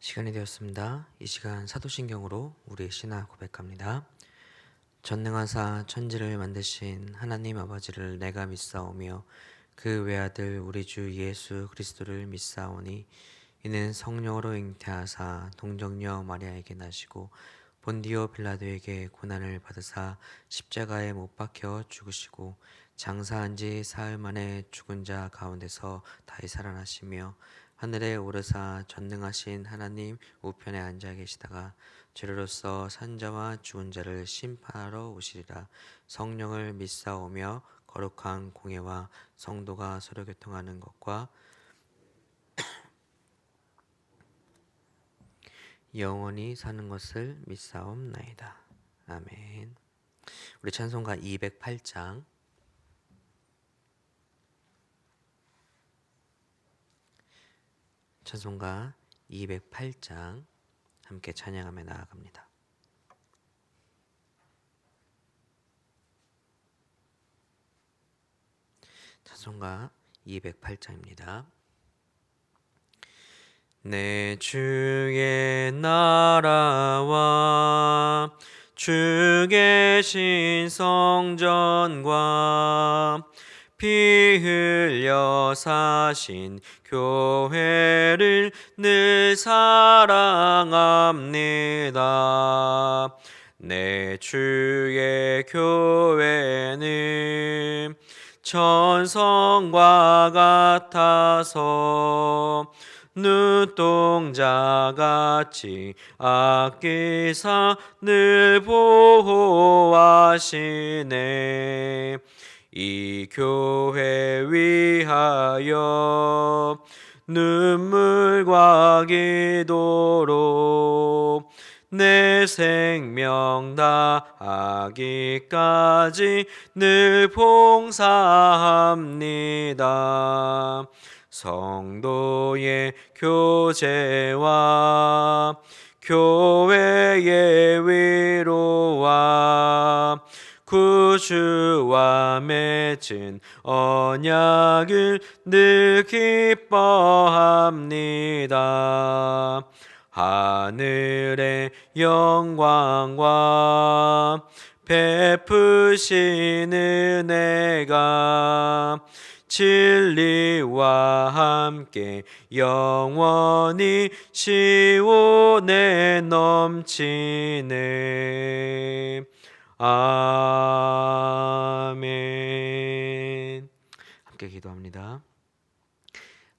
시간이 되었습니다. 이 시간 사도신경으로 우리의 신앙 고백합니다. 전능하사 천지를 만드신 하나님 아버지를 내가 믿사오며 그 외아들 우리 주 예수 그리스도를 믿사오니 이는 성령으로 잉태하사 동정녀 마리아에게 나시고 본디오 빌라도에게 고난을 받으사 십자가에 못 박혀 죽으시고 장사한 지 사흘 만에 죽은 자 가운데서 다시 살아나시며 하늘에 오르사 전능하신 하나님 우편에 앉아 계시다가 죄로서 산 자와 죽은 자를 심판하러 오시리라. 성령을 믿사오며 거룩한 공예와 성도가 서로 교통하는 것과 영원히 사는 것을 믿사옵나이다. 아멘. 우리 찬송가 208장 찬송가 208장 함께 찬양하며 나아갑니다. 찬송가 208장입니다. 내 주의 나라와 주 계신 성전과 피 흘려 사신 교회를 늘 사랑합니다. 내 주의 교회는 천성과 같아서 눈동자같이 아끼사 늘 보호하시네. 이 교회 위하여 눈물과 기도로 내 생명 다하기까지 늘 봉사합니다. 성도의 교제와 교회의 위로와 구주와 맺은 언약을 늘 기뻐합니다. 하늘의 영광과 베푸신 은혜가 진리와 함께 영원히 시온에 넘치네. 아멘. 함께 기도합니다.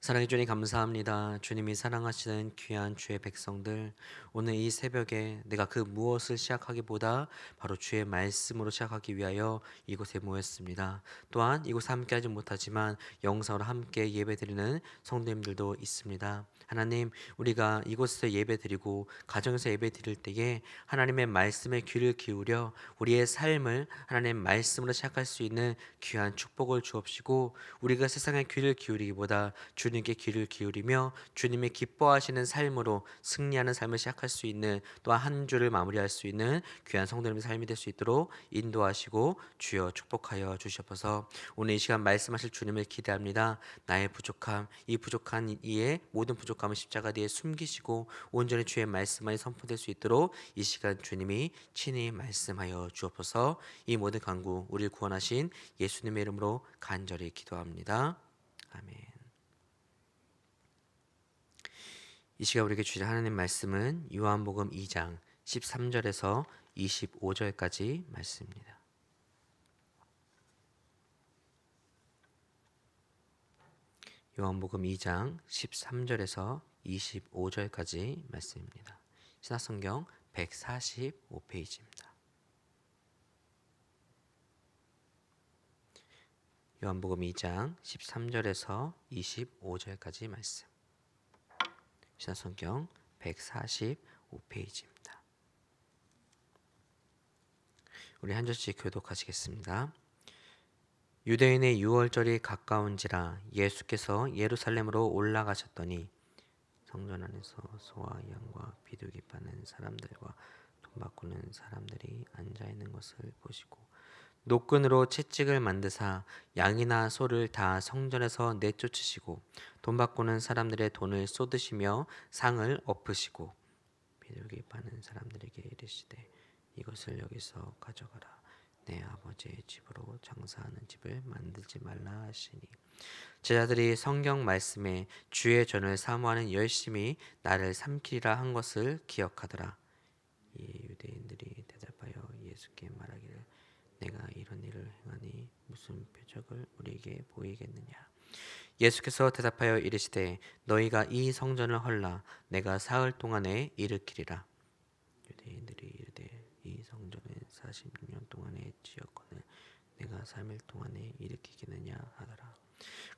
사랑해 주님 감사합니다. 주님이 사랑하시는 귀한 주의 백성들, 오늘 이 새벽에 내가 그 무엇을 시작하기보다 바로 주의 말씀으로 시작하기 위하여 이곳에 모였습니다. 또한 이곳에 함께하지 못하지만 영상으로 함께 예배드리는 성도님들도 있습니다. 하나님, 우리가 이곳에서 예배드리고 가정에서 예배드릴 때에 하나님의 말씀에 귀를 기울여 우리의 삶을 하나님의 말씀으로 시작할 수 있는 귀한 축복을 주옵시고, 우리가 세상에 귀를 기울이기보다 주님께 귀를 기울이며 주님이 기뻐하시는 삶으로 승리하는 삶을 시작할 수 있는, 또한 한 주를 마무리할 수 있는 귀한 성도님의 삶이 될 수 있도록 인도하시고 주여 축복하여 주시옵소서. 오늘 이 시간 말씀하실 주님을 기대합니다. 나의 부족함, 이 부족한 이에 모든 부족함을 십자가 뒤에 숨기시고 온전히 주의 말씀만이 선포될 수 있도록 이 시간 주님이 친히 말씀하여 주옵소서. 이 모든 간구 우리를 구원하신 예수님의 이름으로 간절히 기도합니다. 아멘. 이 시간 우리에게 주신 하나님 말씀은 요한복음 2장 13절에서 25절까지 말씀입니다. 요한복음 2장 13절에서 25절까지 말씀입니다. 신약성경 145페이지입니다. 요한복음 2장 13절에서 25절까지 말씀. 신약성경 145페이지입니다. 우리 한 절씩 교독하시겠습니다. 유대인의 유월절이 가까운지라 예수께서 예루살렘으로 올라가셨더니 성전 안에서 소와 양과 비둘기 파는 사람들과 돈 바꾸는 사람들이 앉아 있는 것을 보시고 노끈으로 채찍을 만드사 양이나 소를 다 성전에서 내쫓으시고 돈 바꾸는 사람들의 돈을 쏟으시며 상을 엎으시고 비둘기 파는 사람들에게 이르시되 이것을 여기서 가져가라. 내 아버지의 집으로 장사하는 집을 만들지 말라 하시니 제자들이 성경 말씀에 주의 전을 사모하는 열심히 나를 삼키리라 한 것을 기억하더라. 이 유대인들이 대답하여 예수께 말하기를 내가 이런 일을 행하니 무슨 표적을 우리에게 보이겠느냐. 예수께서 대답하여 이르시되 너희가 이 성전을 헐라 내가 사흘 동안에 일으키리라. 유대인들이 이르되 이 성전은 46년 동안에 지었거늘 내가 3일 동안에 일으키겠느냐 하더라.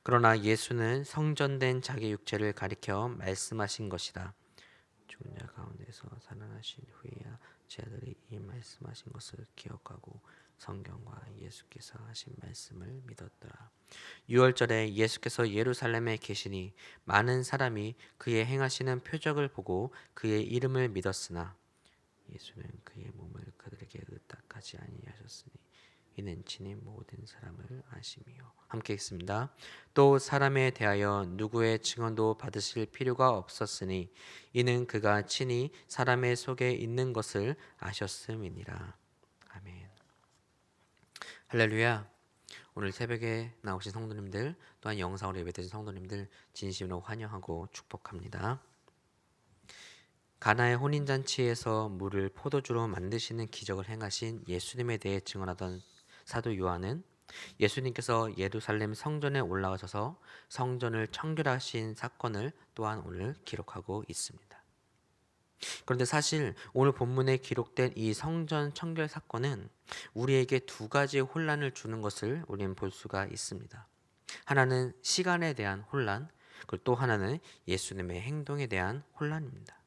그러나 예수는 성전된 자기 육체를 가리켜 말씀하신 것이다. 죽은 자 가운데서 살아나신 후에야 제자들이 이 말씀하신 것을 기억하고 성경과 예수께서 하신 말씀을 믿었더라. 유월절에 예수께서 예루살렘에 계시니 많은 사람이 그의 행하시는 표적을 보고 그의 이름을 믿었으나 예수는 그의 몸을 그들에게 의탁하지 아니하셨으니 이는 친히 모든 사람을 아심이요. 함께 읽습니다. 또 사람에 대하여 누구의 증언도 받으실 필요가 없었으니 이는 그가 친히 사람의 속에 있는 것을 아셨음이니라. 아멘. 할렐루야. 오늘 새벽에 나오신 성도님들 또한 영상으로 예배드린 성도님들 진심으로 환영하고 축복합니다. 가나의 혼인잔치에서 물을 포도주로 만드시는 기적을 행하신 예수님에 대해 증언하던 사도 요한은 예수님께서 예루살렘 성전에 올라가셔서 성전을 청결하신 사건을 또한 오늘 기록하고 있습니다. 그런데 사실 오늘 본문에 기록된 이 성전 청결 사건은 우리에게 두 가지 혼란을 주는 것을 우리는 볼 수가 있습니다. 하나는 시간에 대한 혼란, 그리고 또 하나는 예수님의 행동에 대한 혼란입니다.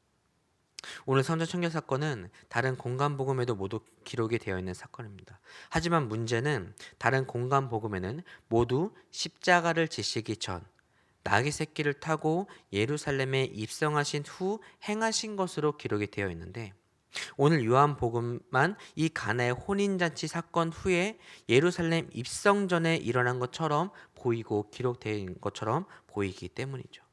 오늘 성전 청결 사건은 다른 공간 복음에도 모두 기록이 되어 있는 사건입니다. 하지만 문제는 다른 공간 복음에는 모두 십자가를 지시기 전 나귀 새끼를 타고 예루살렘에 입성하신 후 행하신 것으로 기록이 되어 있는데 오늘 요한복음만 이 가나의 혼인잔치 사건 후에 예루살렘 입성 전에 일어난 것처럼 보이고 기록된 것처럼 보이기 때문이죠.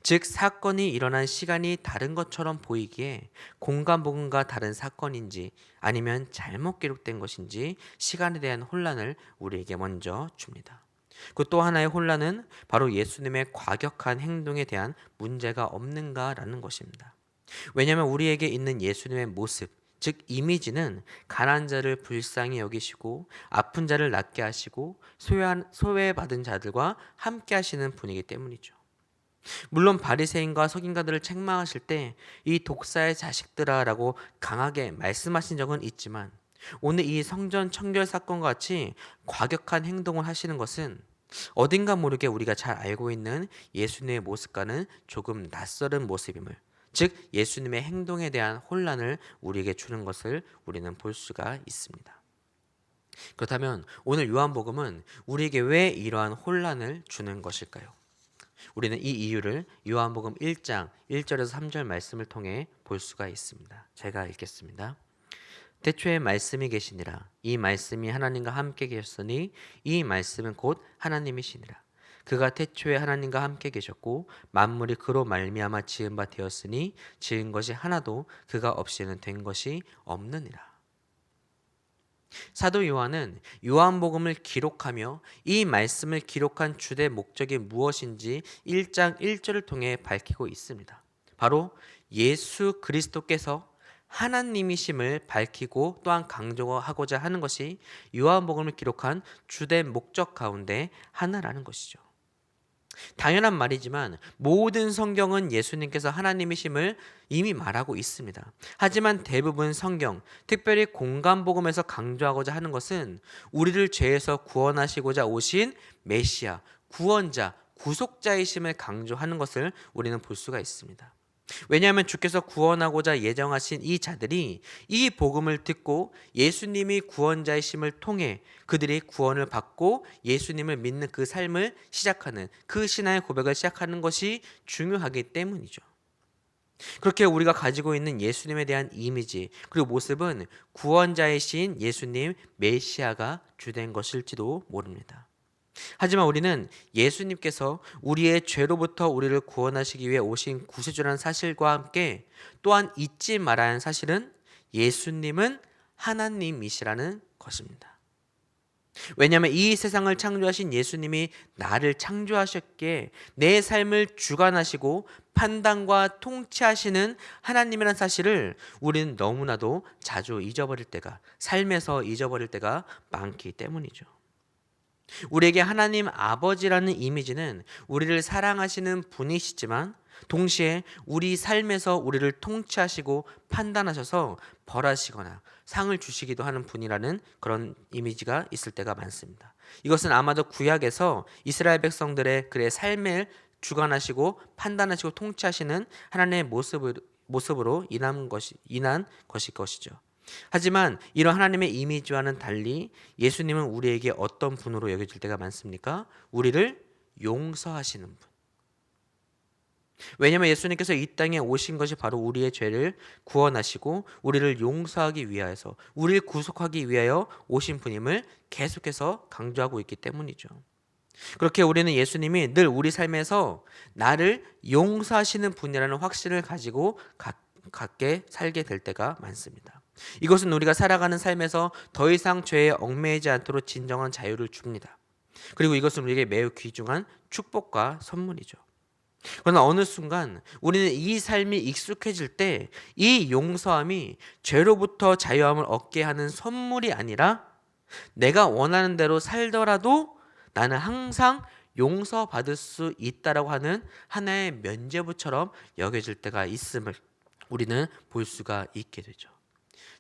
즉 사건이 일어난 시간이 다른 것처럼 보이기에 공간 복음과 다른 사건인지 아니면 잘못 기록된 것인지 시간에 대한 혼란을 우리에게 먼저 줍니다. 그 또 하나의 혼란은 바로 예수님의 과격한 행동에 대한 문제가 없는가라는 것입니다. 왜냐하면 우리에게 있는 예수님의 모습, 즉 이미지는 가난한 자를 불쌍히 여기시고 아픈 자를 낫게 하시고 소외받은 자들과 함께 하시는 분이기 때문이죠. 물론 바리새인과 서긴가들을 책망하실 때 이 독사의 자식들아라고 강하게 말씀하신 적은 있지만 오늘 이 성전 청결 사건과 같이 과격한 행동을 하시는 것은 어딘가 모르게 우리가 잘 알고 있는 예수님의 모습과는 조금 낯설은 모습임을, 즉 예수님의 행동에 대한 혼란을 우리에게 주는 것을 우리는 볼 수가 있습니다. 그렇다면 오늘 요한복음은 우리에게 왜 이러한 혼란을 주는 것일까요? 우리는 이 이유를 요한복음 1장 1절에서 3절 말씀을 통해 볼 수가 있습니다. 제가 읽겠습니다. 태초에 말씀이 계시니라. 이 말씀이 하나님과 함께 계셨으니 이 말씀은 곧 하나님이시니라. 그가 태초에 하나님과 함께 계셨고 만물이 그로 말미암아 지은 바 되었으니 지은 것이 하나도 그가 없이는 된 것이 없느니라. 사도 요한은 요한복음을 기록하며 이 말씀을 기록한 주된 목적이 무엇인지 1장 1절을 통해 밝히고 있습니다. 바로 예수 그리스도께서 하나님이심을 밝히고 또한 강조하고자 하는 것이 요한복음을 기록한 주된 목적 가운데 하나라는 것이죠. 당연한 말이지만 모든 성경은 예수님께서 하나님이심을 이미 말하고 있습니다. 하지만 대부분 성경, 특별히 공간복음에서 강조하고자 하는 것은 우리를 죄에서 구원하시고자 오신 메시아, 구원자, 구속자이심을 강조하는 것을 우리는 볼 수가 있습니다. 왜냐하면 주께서 구원하고자 예정하신 이 자들이 이 복음을 듣고 예수님이 구원자이심을 통해 그들이 구원을 받고 예수님을 믿는 그 삶을 시작하는, 그 신앙의 고백을 시작하는 것이 중요하기 때문이죠. 그렇게 우리가 가지고 있는 예수님에 대한 이미지 그리고 모습은 구원자이신 예수님 메시아가 주된 것일지도 모릅니다. 하지만 우리는 예수님께서 우리의 죄로부터 우리를 구원하시기 위해 오신 구세주라는 사실과 함께 또한 잊지 말아야 하는 사실은 예수님은 하나님이시라는 것입니다. 왜냐하면 이 세상을 창조하신 예수님이 나를 창조하셨기에 내 삶을 주관하시고 판단과 통치하시는 하나님이라는 사실을 우리는 너무나도 자주 잊어버릴 때가, 삶에서 잊어버릴 때가 많기 때문이죠. 우리에게 하나님 아버지라는 이미지는 우리를 사랑하시는 분이시지만 동시에 우리 삶에서 우리를 통치하시고 판단하셔서 벌하시거나 상을 주시기도 하는 분이라는 그런 이미지가 있을 때가 많습니다. 이것은 아마도 구약에서 이스라엘 백성들의 그의 삶을 주관하시고 판단하시고 통치하시는 하나님의 모습으로 인한 것일 것이죠. 하지만 이런 하나님의 이미지와는 달리 예수님은 우리에게 어떤 분으로 여겨질 때가 많습니까? 우리를 용서하시는 분. 왜냐하면 예수님께서 이 땅에 오신 것이 바로 우리의 죄를 구원하시고 우리를 용서하기 위하여서, 우리를 구속하기 위하여 오신 분임을 계속해서 강조하고 있기 때문이죠. 그렇게 우리는 예수님이 늘 우리 삶에서 나를 용서하시는 분이라는 확신을 가지고 갖게 살게 될 때가 많습니다. 이것은 우리가 살아가는 삶에서 더 이상 죄에 얽매이지 않도록 진정한 자유를 줍니다. 그리고 이것은 우리에게 매우 귀중한 축복과 선물이죠. 그러나 어느 순간 우리는 이 삶이 익숙해질 때 이 용서함이 죄로부터 자유함을 얻게 하는 선물이 아니라 내가 원하는 대로 살더라도 나는 항상 용서받을 수 있다라고 하는 하나의 면죄부처럼 여겨질 때가 있음을 우리는 볼 수가 있게 되죠.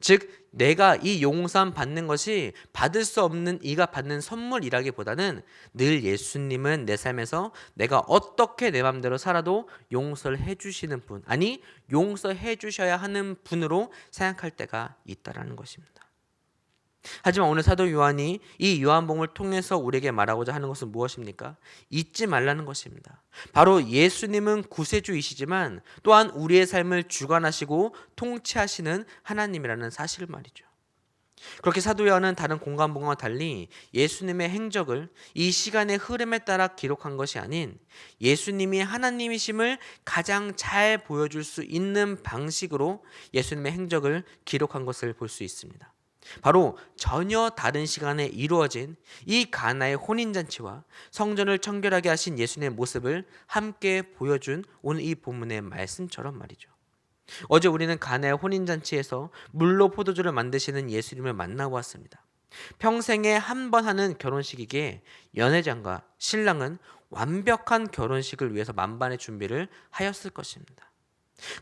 즉 내가 이 용서함 받는 것이 받을 수 없는 이가 받는 선물이라기보다는 늘 예수님은 내 삶에서 내가 어떻게 내 마음대로 살아도 용서를 해주시는 분, 아니 용서해 주셔야 하는 분으로 생각할 때가 있다라는 것입니다. 하지만 오늘 사도 요한이 이 요한복음을 통해서 우리에게 말하고자 하는 것은 무엇입니까? 잊지 말라는 것입니다. 바로 예수님은 구세주이시지만 또한 우리의 삶을 주관하시고 통치하시는 하나님이라는 사실을 말이죠. 그렇게 사도 요한은 다른 공관복음과 달리 예수님의 행적을 이 시간의 흐름에 따라 기록한 것이 아닌 예수님이 하나님이심을 가장 잘 보여줄 수 있는 방식으로 예수님의 행적을 기록한 것을 볼 수 있습니다. 바로 전혀 다른 시간에 이루어진 이 가나의 혼인잔치와 성전을 청결하게 하신 예수님의 모습을 함께 보여준 오늘 이 본문의 말씀처럼 말이죠. 어제 우리는 가나의 혼인잔치에서 물로 포도주를 만드시는 예수님을 만나보았습니다. 평생에 한 번 하는 결혼식이기에 연회장과 신랑은 완벽한 결혼식을 위해서 만반의 준비를 하였을 것입니다.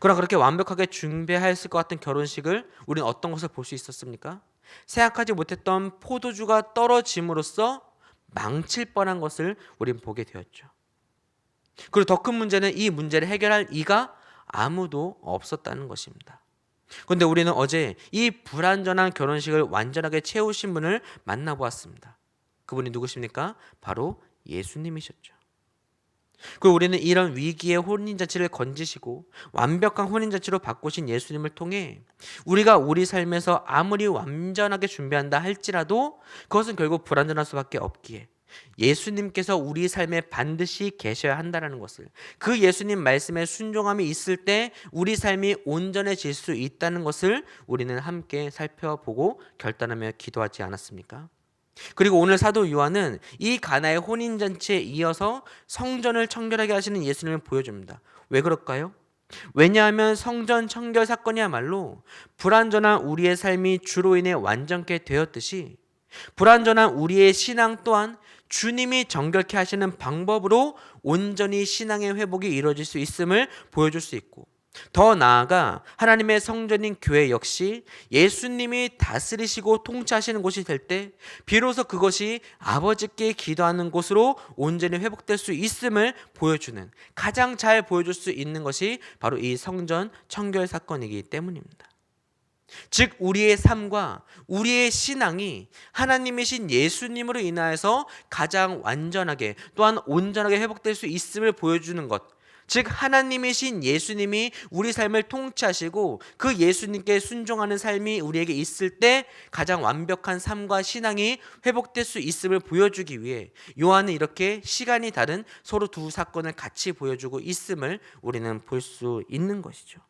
그러나 그렇게 완벽하게 준비하였을 것 같은 결혼식을 우리는 어떤 것을 볼 수 있었습니까? 생각하지 못했던 포도주가 떨어짐으로써 망칠 뻔한 것을 우리는 보게 되었죠. 그리고 더 큰 문제는 이 문제를 해결할 이가 아무도 없었다는 것입니다. 그런데 우리는 어제 이 불완전한 결혼식을 완전하게 채우신 분을 만나보았습니다. 그분이 누구십니까? 바로 예수님이셨죠. 그리고 우리는 이런 위기의 혼인잔치를 건지시고 완벽한 혼인잔치로 바꾸신 예수님을 통해 우리가 우리 삶에서 아무리 완전하게 준비한다 할지라도 그것은 결국 불완전할 수밖에 없기에 예수님께서 우리 삶에 반드시 계셔야 한다는 것을, 그 예수님 말씀에 순종함이 있을 때 우리 삶이 온전해질 수 있다는 것을 우리는 함께 살펴보고 결단하며 기도하지 않았습니까? 그리고 오늘 사도 요한은 이 가나의 혼인잔치에 이어서 성전을 청결하게 하시는 예수님을 보여줍니다. 왜 그럴까요? 왜냐하면 성전 청결 사건이야말로 불완전한 우리의 삶이 주로 인해 완전케 되었듯이 불완전한 우리의 신앙 또한 주님이 정결케 하시는 방법으로 온전히 신앙의 회복이 이루어질 수 있음을 보여줄 수 있고, 더 나아가 하나님의 성전인 교회 역시 예수님이 다스리시고 통치하시는 곳이 될 때 비로소 그것이 아버지께 기도하는 곳으로 온전히 회복될 수 있음을 보여주는, 가장 잘 보여줄 수 있는 것이 바로 이 성전 청결 사건이기 때문입니다. 즉 우리의 삶과 우리의 신앙이 하나님이신 예수님으로 인하여서 가장 완전하게 또한 온전하게 회복될 수 있음을 보여주는 것, 즉 하나님이신 예수님이 우리 삶을 통치하시고 그 예수님께 순종하는 삶이 우리에게 있을 때 가장 완벽한 삶과 신앙이 회복될 수 있음을 보여주기 위해 요한은 이렇게 시간이 다른 서로 두 사건을 같이 보여주고 있음을 우리는 볼 수 있는 것이죠.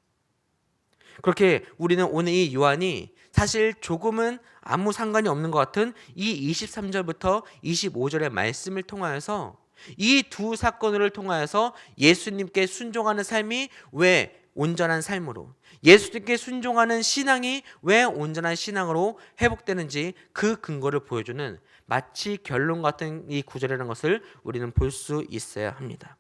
그렇게 우리는 오늘 이 요한이 사실 조금은 아무 상관이 없는 것 같은 이 23절부터 25절의 말씀을 통하여서 이 두 사건을 통하여서 예수님께 순종하는 삶이 왜 온전한 삶으로, 예수님께 순종하는 신앙이 왜 온전한 신앙으로 회복되는지 그 근거를 보여주는 마치 결론 같은 이 구절이라는 것을 우리는 볼 수 있어야 합니다.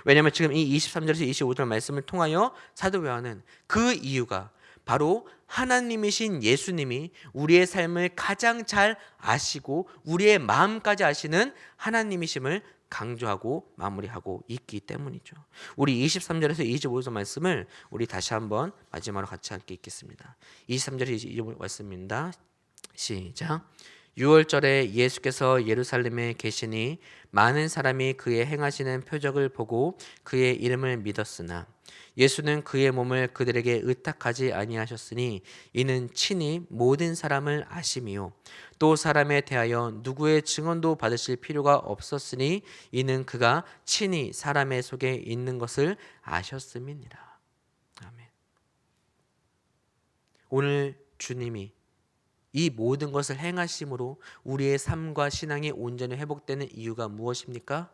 왜냐하면 지금 이 23절에서 25절 말씀을 통하여 사도 요한은 그 이유가 바로 하나님이신 예수님이 우리의 삶을 가장 잘 아시고 우리의 마음까지 아시는 하나님이심을 강조하고 마무리하고 있기 때문이죠. 우리 23절에서 25절 말씀을 우리 다시 한번 마지막으로 같이 함께 읽겠습니다. 23절에 25절 말씀입니다. 시작. 6월절에 예수께서 예루살렘에 계시니 많은 사람이 그의 행하시는 표적을 보고 그의 이름을 믿었으나 예수는 그의 몸을 그들에게 의탁하지 아니하셨으니 이는 친히 모든 사람을 아심이요 또 사람에 대하여 누구의 증언도 받으실 필요가 없었으니 이는 그가 친히 사람의 속에 있는 것을 아셨음이니라. 아멘. 오늘 주님이 이 모든 것을 행하심으로 우리의 삶과 신앙이 온전히 회복되는 이유가 무엇입니까?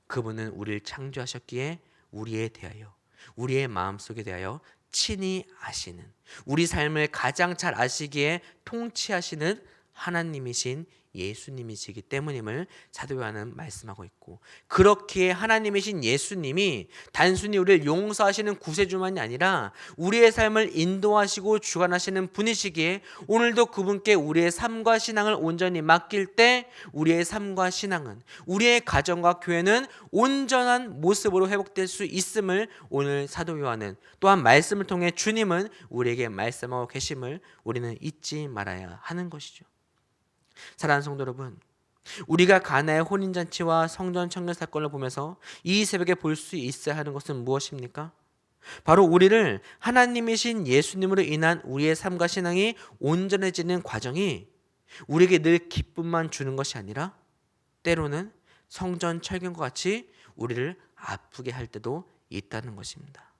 그분은 우리를 창조하셨기에 우리에 대하여, 우리의 마음속에 대하여 친히 아시는, 우리 삶을 가장 잘 아시기에 통치하시는 하나님이신 예수님이시기 때문임을 사도 요한은 말씀하고 있고, 그렇게 하나님이신 예수님이 단순히 우리를 용서하시는 구세주만이 아니라 우리의 삶을 인도하시고 주관하시는 분이시기에 오늘도 그분께 우리의 삶과 신앙을 온전히 맡길 때 우리의 삶과 신앙은, 우리의 가정과 교회는 온전한 모습으로 회복될 수 있음을 오늘 사도 요한은, 또한 말씀을 통해 주님은 우리에게 말씀하고 계심을 우리는 잊지 말아야 하는 것이죠. 사랑하는 성도 여러분, 우리가 가나의 혼인잔치와 성전 청결 사건을 보면서 이 새벽에 볼 수 있어야 하는 것은 무엇입니까? 바로 우리를 하나님이신 예수님으로 인한 우리의 삶과 신앙이 온전해지는 과정이 우리에게 늘 기쁨만 주는 것이 아니라 때로는 성전 철경과 같이 우리를 아프게 할 때도 있다는 것입니다.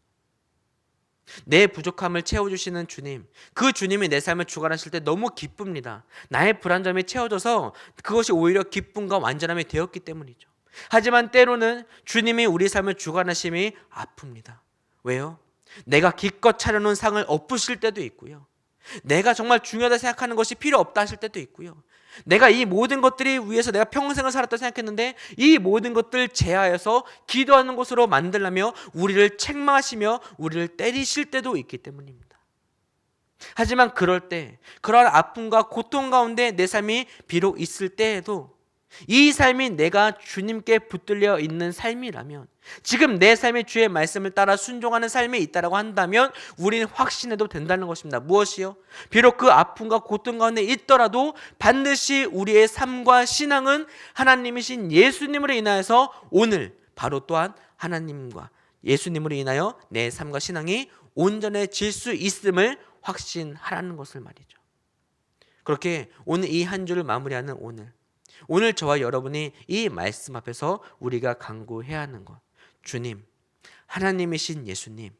내 부족함을 채워주시는 주님, 그 주님이 내 삶을 주관하실 때 너무 기쁩니다. 나의 불완전함이 채워져서 그것이 오히려 기쁨과 완전함이 되었기 때문이죠. 하지만 때로는 주님이 우리 삶을 주관하심이 아픕니다. 왜요? 내가 기껏 차려놓은 상을 엎으실 때도 있고요, 내가 정말 중요하다 생각하는 것이 필요 없다 하실 때도 있고요, 내가 이 모든 것들이 위해서 내가 평생을 살았다 생각했는데 이 모든 것들 제하여서 기도하는 곳으로 만들려며 우리를 책망하시며 우리를 때리실 때도 있기 때문입니다. 하지만 그럴 때, 그러한 아픔과 고통 가운데 내 삶이 비록 있을 때에도 이 삶이 내가 주님께 붙들려 있는 삶이라면, 지금 내 삶의 주의 말씀을 따라 순종하는 삶이 있다라고 한다면 우리는 확신해도 된다는 것입니다. 무엇이요? 비록 그 아픔과 고통 가운데 있더라도 반드시 우리의 삶과 신앙은 하나님이신 예수님으로 인하여서 오늘 바로 또한 하나님과 예수님으로 인하여 내 삶과 신앙이 온전해질 수 있음을 확신하라는 것을 말이죠. 그렇게 오늘 이 한 주를 마무리하는 오늘 저와 여러분이 이 말씀 앞에서 우리가 간구해야 하는 것, 주님, 하나님이신 예수님,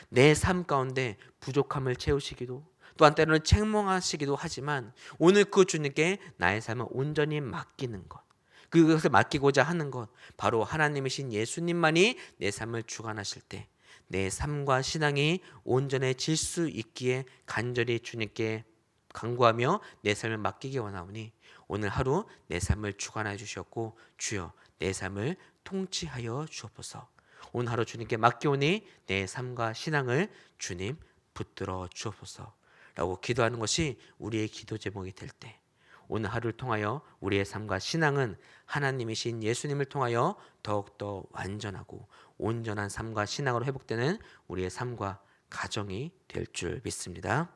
내 삶 가운데 부족함을 채우시기도 또한 때로는 책망하시기도 하지만 오늘 그 주님께 나의 삶을 온전히 맡기는 것, 그것을 맡기고자 하는 것, 바로 하나님이신 예수님만이 내 삶을 주관하실 때 내 삶과 신앙이 온전해질 수 있기에 간절히 주님께 간구하며 내 삶을 맡기기 원하오니 오늘 하루 내 삶을 주관하여 주셨고 주여 내 삶을 통치하여 주옵소서. 오늘 하루 주님께 맡기오니 내 삶과 신앙을 주님 붙들어 주옵소서 라고 기도하는 것이 우리의 기도 제목이 될 때 오늘 하루를 통하여 우리의 삶과 신앙은 하나님이신 예수님을 통하여 더욱더 완전하고 온전한 삶과 신앙으로 회복되는 우리의 삶과 가정이 될 줄 믿습니다.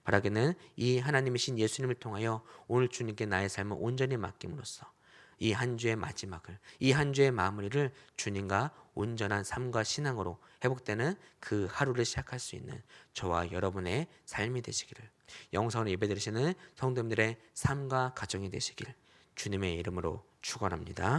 바라기는 이 하나님이신 예수님을 통하여 오늘 주님께 나의 삶을 온전히 맡김으로써 이 한 주의 마지막을, 이 한 주의 마무리를 주님과 온전한 삶과 신앙으로 회복되는 그 하루를 시작할 수 있는 저와 여러분의 삶이 되시기를, 영상으로 예배드리시는 성도님들의 삶과 가정이 되시길 주님의 이름으로 축원합니다.